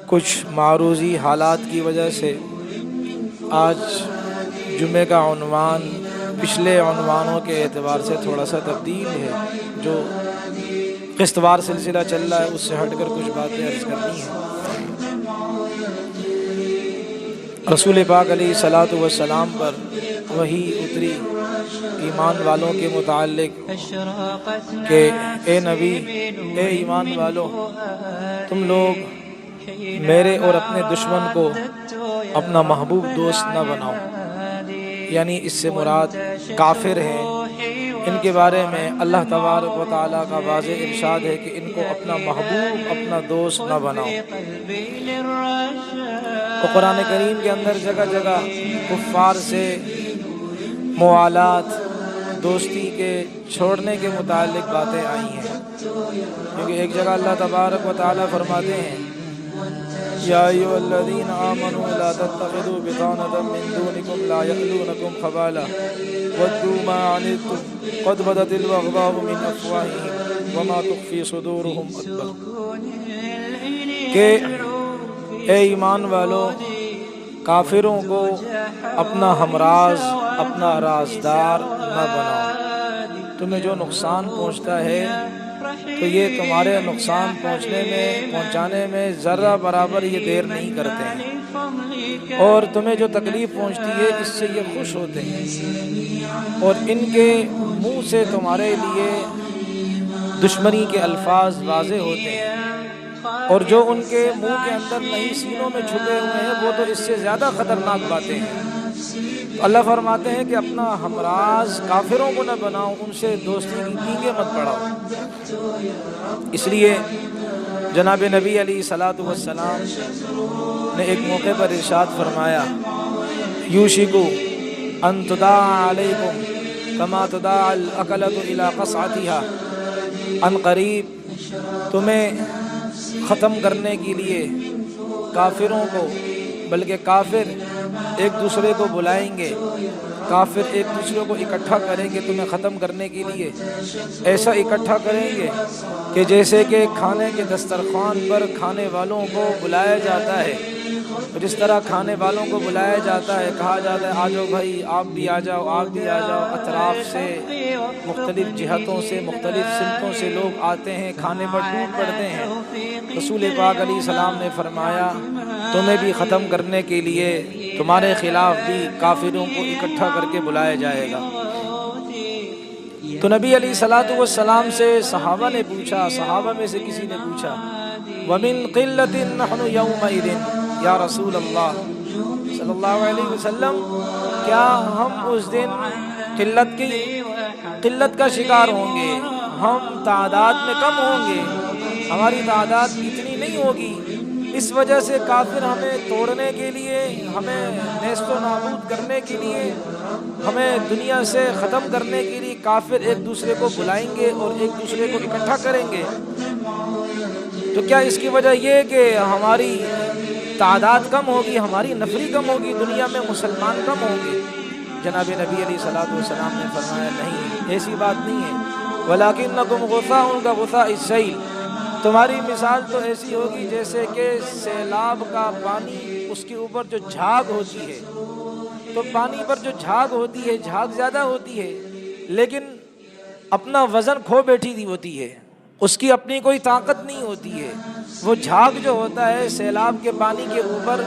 کچھ معروضی حالات کی وجہ سے آج جمعے کا عنوان پچھلے عنوانوں کے اعتبار سے تھوڑا سا تبدیل ہے۔ جو قسط وار سلسلہ چل رہا ہے اس سے ہٹ کر کچھ باتیں عرض کرنی ہیں۔ رسول پاک علیہ الصلاۃ والسلام پر وحی اتری ایمان والوں کے متعلق کہ اے نبی، اے ایمان والو، تم لوگ میرے اور اپنے دشمن کو اپنا محبوب دوست نہ بناؤ۔ یعنی اس سے مراد کافر ہیں، ان کے بارے میں اللہ تبارک و تعالیٰ کا واضح ارشاد ہے کہ ان کو اپنا محبوب، اپنا دوست نہ بناؤ۔ تو قرآن کریم کے اندر جگہ جگہ کفار سے موالات، دوستی کے چھوڑنے کے متعلق باتیں آئی ہیں، کیونکہ ایک جگہ اللہ تبارک و تعالیٰ فرماتے ہیں یا ایھا الذین آمنوا لا تتخذوا بطانة من دونکم لا یألونکم خبالا ودوا ما عنتم قد بدت البغضاء من افواہہم وما تخفی صدورہم اکبر، کہ اے ایمان والو، کافروں کو اپنا ہمراز، اپنا رازدار نہ بناؤ۔ تمہیں جو نقصان پہنچتا ہے تو یہ تمہارے نقصان پہنچانے میں ذرہ برابر یہ دیر نہیں کرتے ہیں، اور تمہیں جو تکلیف پہنچتی ہے اس سے یہ خوش ہوتے ہیں، اور ان کے منہ سے تمہارے لیے دشمنی کے الفاظ واضح ہوتے ہیں، اور جو ان کے منہ کے اندر نہیں سینوں میں چھپے ہوئے ہیں وہ تو اس سے زیادہ خطرناک باتیں ہیں۔ تو اللہ فرماتے ہیں کہ اپنا ہمراز کافروں کو نہ بناؤ، ان سے دوستی کی ٹینگیں مت بڑھاؤ۔ اس لیے جناب نبی علیہ الصلاۃ والسلام نے ایک موقع پر ارشاد فرمایا یوشک ان تداعى علیکم کما تداعى الاکلۃ الی قصعتها، ان قریب تمہیں ختم کرنے کے لیے کافروں کو، بلکہ کافر ایک دوسرے کو بلائیں گے، کافر ایک دوسرے کو اکٹھا کریں گے تمہیں ختم کرنے کے لیے، ایسا اکٹھا کریں گے کہ جیسے کہ کھانے کے دسترخوان پر کھانے والوں کو بلایا جاتا ہے، جس طرح کھانے والوں کو بلایا جاتا ہے، کہا جاتا ہے آجو بھائی، آپ بھی آ جاؤ، آپ بھی آ جاؤ، اطراف سے، مختلف جہتوں سے، مختلف سمتوں سے لوگ آتے ہیں، کھانے پر ٹوٹ پڑتے ہیں۔ رسول پاک علیہ السلام نے فرمایا تمہیں بھی ختم کرنے کے لیے، تمہارے خلاف بھی کافروں کو اکٹھا کر کے بلایا جائے گا۔ تو نبی علیہ الصلاۃ والسلام سے صحابہ نے پوچھا، صحابہ میں سے کسی نے پوچھا وَمِن قِلَّةٍ نَحْنُ يَوْمَئِذٍ یا رسول اللہ صلی اللہ علیہ وسلم، کیا ہم اس دن قلت کا شکار ہوں گے، ہم تعداد میں کم ہوں گے، ہماری تعداد اتنی نہیں ہوگی، اس وجہ سے کافر ہمیں توڑنے کے لیے، ہمیں نیست و نابود کرنے کے لیے، ہمیں دنیا سے ختم کرنے کے لیے کافر ایک دوسرے کو بلائیں گے اور ایک دوسرے کو اکٹھا کریں گے؟ تو کیا اس کی وجہ یہ کہ ہماری تعداد کم ہوگی، ہماری نفری کم ہوگی، دنیا میں مسلمان کم ہوں گے؟ جناب نبی علیہ الصلوۃ والسلام نے فرمایا نہیں، ایسی بات نہیں ہے، وَلَكِنَّكُمْ غُثَاءٌ كَغُثَاءِ السَّيْلِ، تمہاری مثال تو ایسی ہوگی جیسے کہ سیلاب کا پانی، اس کے اوپر جو جھاگ ہوتی ہے، تو پانی پر جو جھاگ ہوتی ہے، جھاگ زیادہ ہوتی ہے لیکن اپنا وزن کھو بیٹھی دی ہوتی ہے، اس کی اپنی کوئی طاقت نہیں ہوتی ہے۔ وہ جھاگ جو ہوتا ہے سیلاب کے پانی کے اوپر،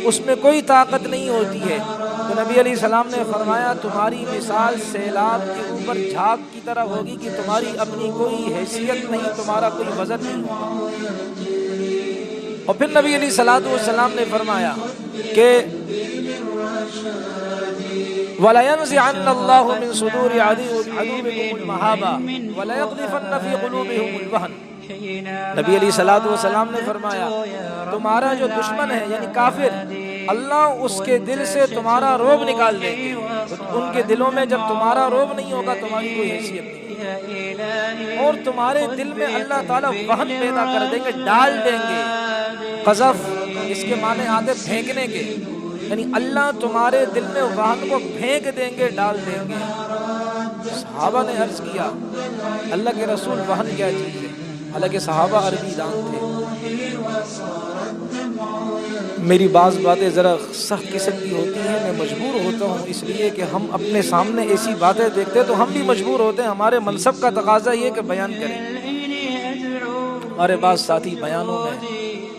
اس میں کوئی طاقت نہیں ہوتی ہے۔ تو نبی علیہ السلام نے فرمایا تمہاری مثال سیلاب کے اوپر جھاگ کی طرح ہوگی کہ تمہاری اپنی کوئی حیثیت نہیں، تمہارا کوئی وزن نہیں ہوگا۔ اور پھر نبی علیہ الصلوۃ والسلام نے فرمایا کہ وَلَيَنزِعَنَّ اللَّهُ مِن صُدُورِ عَدُوِّكُمُ الْمَهَابَةَ وَلَيَقْذِفَنَّ فِي قُلُوبِهِمُ الْوَهْنَ۔ نبی علیہ الصلوۃ والسلام نے فرمایا تمہارا جو دشمن ہے یعنی کافر، اللہ اس کے دل سے تمہارا روب نکال دیں گے۔ ان کے دلوں میں جب تمہارا روب نہیں ہوگا تمہاری کوئی حیثیت نہیں، اور تمہارے دل میں اللہ تعالیٰ وہن پیدا کر دیں گے، ڈال دیں گے۔ قذف اس کے معنی آتے پھینکنے کے، یعنی اللہ تمہارے دل میں وہن کو پھینک دیں گے، ڈال دیں گے۔ صحابہ نے عرض کیا اللہ کے رسول وہن کیا چیز ہے؟ حالانکہ صحابہ عربی دان تھے۔ میری بعض باتیں ذرا سخت قسم کی ہوتی ہیں، میں مجبور ہوتا ہوں اس لیے کہ ہم اپنے سامنے ایسی باتیں دیکھتے تو ہم بھی مجبور ہوتے ہیں، ہمارے منصب کا تقاضا یہ کہ بیان کریں۔ ہمارے بعض ساتھی بیانوں میں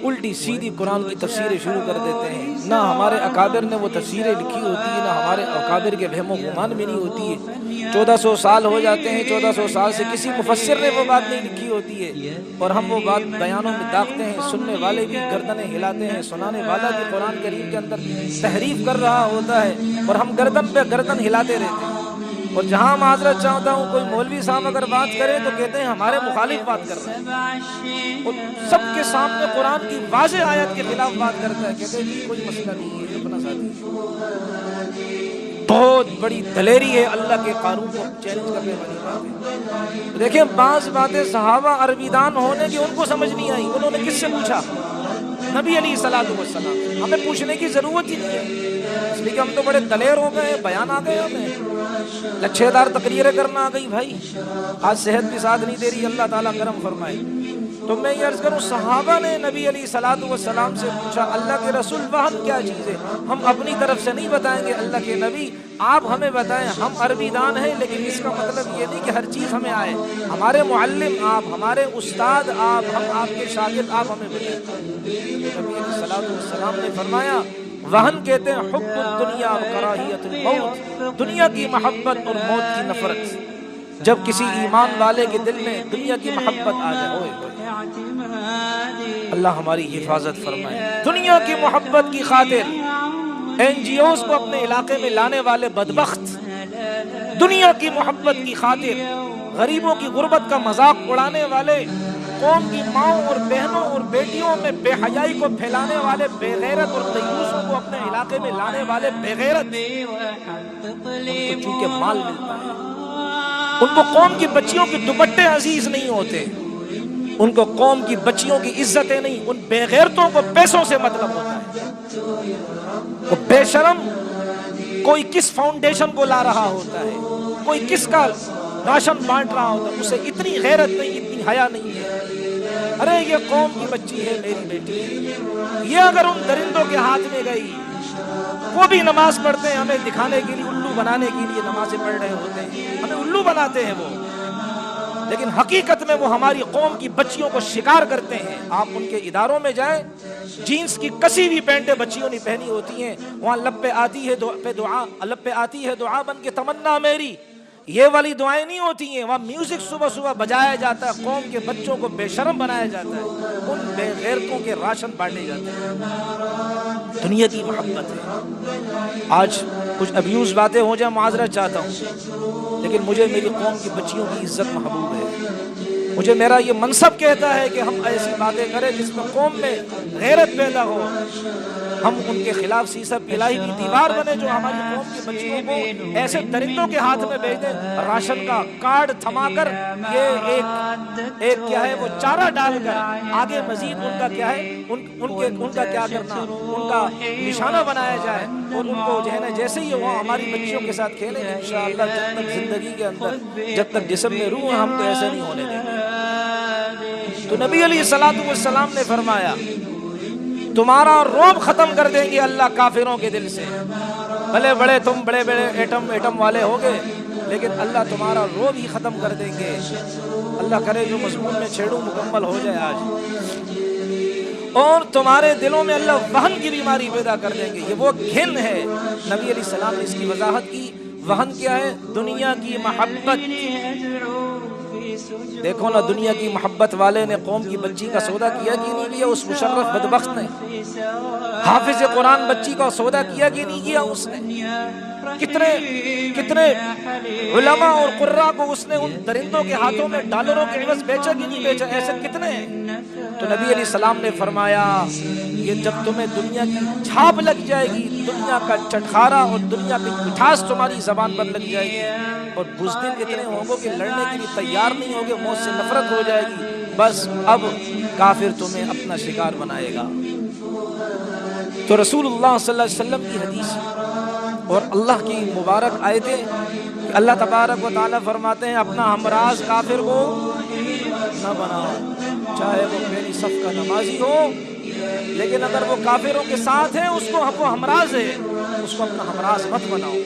الٹی سیدھی قرآن کی تفسیریں شروع کر دیتے ہیں، نہ ہمارے اکابر نے وہ تفسیریں لکھی ہوتی ہیں، نہ ہمارے اکابر کے وہم و گمان میں نہیں ہوتی ہے۔ 1400 سال ہو جاتے ہیں، 1400 سال سے کسی مفسر نے وہ بات نہیں لکھی ہوتی ہے، اور ہم وہ بات بیانوں میں داغتے ہیں، سننے والے بھی گردنیں ہلاتے ہیں، سنانے والا بھی قرآن کریم کے اندر تحریف کر رہا ہوتا ہے، اور ہم گردن پہ گردن ہلاتے رہتے ہیں۔ اور جہاں معذرت چاہتا ہوں، کوئی مولوی صاحب اگر بات کرے تو کہتے ہیں ہمارے مخالف بات کر رہے ہیں، اور سب کے سامنے قرآن کی واضح آیت کے خلاف بات کرتا ہے، کہتے ہیں کوئی مسئلہ نہیں ہے، اپنا ساتھی۔ بہت بڑی دلیری ہے اللہ کے قانون کو چیلنج کرنے والی بات ہے۔ دیکھیں بعض باتیں صحابہ عربی دان ہونے کی ان کو سمجھ نہیں آئی، انہوں نے کس سے پوچھا؟ نبی علیہ الصلوۃ والسلام۔ ہمیں پوچھنے کی ضرورت ہی نہیں ہے، اس لیے کہ ہم تو بڑے دلیر ہو گئے، بیان آ گئے، ہمیں لچھے دار تقریریں کرنا آ گئی۔ بھائی آج صحت بھی ساتھ نہیں دے رہی، اللہ تعالیٰ کرم فرمائے۔ تو میں یہ عرض کروں، صحابہ نے نبی علیہ الصلوۃ والسلام سے پوچھا اللہ کے رسول وحن کیا چیز ہے؟ ہم اپنی طرف سے نہیں بتائیں گے، اللہ کے نبی آپ ہمیں بتائیں، ہم عربی دان ہیں، لیکن اس کا مطلب یہ نہیں کہ ہر چیز ہمیں آئے، ہمارے معلم آپ، ہمارے استاد آپ، ہم آپ کے شاگرد، آپ ہمیں بتائیں۔ نبی علیہ الصلوۃ والسلام نے فرمایا وہن کہتے ہیں حب الدنیا و کراہیت الموت، دنیا کی محبت اور موت کی نفرت۔ جب کسی ایمان والے کے دل میں دنیا کی محبت آ جائے، ہوئے اللہ ہماری حفاظت فرمائے۔ دنیا کی محبت کی خاطر NGOs کو اپنے علاقے میں لانے والے بدبخت، دنیا کی محبت کی خاطر غریبوں کی غربت کا مذاق اڑانے والے، قوم کی ماؤں اور بہنوں اور بیٹیوں میں بے حیائی کو پھیلانے والے بے غیرت اور دیوسوں کو اپنے علاقے میں لانے والے بے غیرت، ان کو چونکہ مال ملتا ہے، ان کو قوم کی بچیوں کے دوپٹے عزیز نہیں ہوتے، ان کو قوم کی بچیوں کی عزتیں نہیں، ان بے غیرتوں کو پیسوں سے مطلب ہوتا ہے۔ وہ بے شرم کوئی کس فاؤنڈیشن کو لا رہا ہوتا ہے، کوئی کس کا راشن بانٹ رہا ہوتا ہے، اسے اتنی غیرت نہیں، اتنی حیا نہیں ہے۔ ارے یہ قوم کی بچی ہے، میری بیٹی ہے، یہ اگر ان درندوں کے ہاتھ میں گئی، وہ بھی نماز پڑھتے ہیں، ہمیں دکھانے کے لیے، الو بنانے کے لیے نمازیں پڑھ رہے ہوتے ہیں، ہمیں الو بناتے ہیں وہ، لیکن حقیقت میں وہ ہماری قوم کی بچیوں کو شکار کرتے ہیں۔ آپ ان کے اداروں میں جائیں، جینز کی کسی بھی پینٹیں بچیوں نے پہنی ہوتی ہیں، وہاں لب پہ آتی ہے لب پہ آتی ہے دعا بن کے تمنا میری، یہ والی دعائیں نہیں ہوتی ہیں، وہاں میوزک صبح صبح بجایا جاتا ہے، قوم کے بچوں کو بے شرم بنایا جاتا ہے، ان بے غیرتوں کے راشن بانٹے جاتے ہیں۔ دنیا کی محبت ہے۔ آج کچھ ابیوز باتیں ہو جائیں، معذرت چاہتا ہوں، لیکن مجھے میری قوم کی بچیوں کی عزت محبوب ہے۔ مجھے میرا یہ منصب کہتا ہے کہ ہم ایسی باتیں کریں جس میں قوم میں غیرت پیدا ہو، ہم ان کے خلاف سیسہ پلائی ہوئی دیوار بنے جو ہماری قوم کی بچیوں کو ایسے درندوں کے ہاتھ میں بھیج دیں، راشن کا کارڈ تھما کر، یہ ایک کیا ہے وہ چارہ ڈال کر آگے مزید ان کا کیا ہے ان کا کیا کرنا، ان کا نشانہ بنایا جائے، اور ان کو جو ہے نا جیسے ہی وہ ہماری بچیوں کے ساتھ کھیلیں، انشاءاللہ جب تک زندگی کے اندر، جب تک جسم میں روح ہے، ہم تو ایسے نہیں ہونے دیں گے۔ تو نبی علیہ الصلوۃ والسلام نے فرمایا تمہارا روب ختم کر دیں گے اللہ کافروں کے دل سے، بھلے بڑے تم بڑے بڑے ایٹم والے ہوگے، لیکن اللہ تمہارا روب ہی ختم کر دیں گے۔ اللہ کرے جو مضمون میں چھیڑوں مکمل ہو جائے آج، اور تمہارے دلوں میں اللہ وہن کی بیماری پیدا کر دیں گے۔ یہ وہ گھن ہے، نبی علیہ السلام نے اس کی وضاحت کی۔ وہن کیا ہے؟ دنیا کی محبت۔ دیکھو نا، دنیا کی محبت والے نے قوم کی بچی کا سودا کیا کہ نہیں کیا؟ اس مشرف بدبخت نے۔ حافظ قرآن بچی کا سودا کیا کہ نہیں کیا اس نے؟ کتنے علماء اور قراء کو اس نے ان درندوں کے ہاتھوں میں ڈالروں کے عوض بیچا کہ نہیں بیچا؟ ایسے کتنے ہیں؟ تو نبی علیہ السلام نے فرمایا یہ جب تمہیں دنیا کی چھاپ لگ جائے گی، دنیا کا چٹخارا اور دنیا کی مٹھاس تمہاری زبان پر لگ جائے گی، اور بزدل اتنے ہوں گے کہ لڑنے کے لیے تیار نہیں ہوگے، موت سے نفرت ہو جائے گی، بس اب کافر تمہیں اپنا شکار بنائے گا۔ تو رسول اللہ صلی اللہ علیہ وسلم کی حدیث اور اللہ کی مبارک آیتیں کہ اللہ تبارک و تعالیٰ فرماتے ہیں اپنا ہمراز کافر کو نہ بناؤ، چاہے وہ پہلی صف کا نمازی ہو لیکن اگر وہ کافروں کے ساتھ ہے، اس کو وہ ہمراز ہے، اس کو اپنا ہمراز مت بناؤ۔